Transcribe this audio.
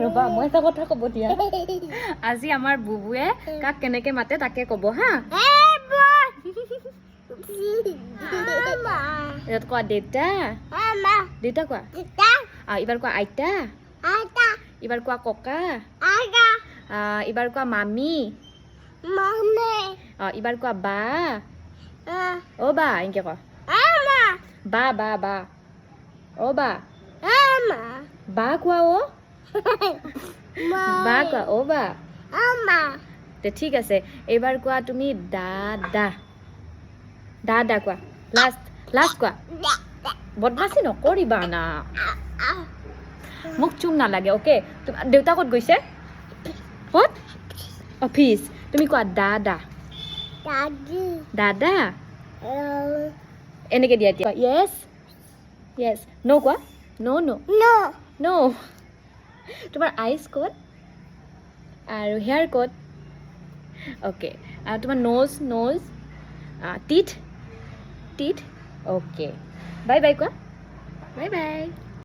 ৰবা মই এটা কথা ক'ব দিয়া আজি আমাৰ বুবুৱে কাক কেনেকে মাতে তাকে ক'ব হা এত কোৱা দেউতা দেউতা কোৱা এবাৰ কোৱা আইতা এবাৰ কোৱা ককা এবাৰ কোৱা মামী এবাৰ কোৱা বা অ' বা এনেকে কোৱা বা বা বা অ' বা বা কোৱা অ' বা কোৱা অ' বা তে ঠিক আছে এইবাৰ কোৱা তুমি দাদা দাদা কোৱা লাষ্ট কোৱা বদমাছি নকৰিবা না মোক চুম নালাগে অ'কে দেউতা ক'ত গৈছে ক'ত অফিচ তুমি কোৱা দাদা দাদা এনেকে দিয়া দিয়া য়েছ য়েছ ন' কোৱা ন' তোমাৰ আইচ ক'ত আৰু হেয়াৰ ক'ত অ'কে তোমাৰ knows teeth okay bye bye কোৱা বাই বাই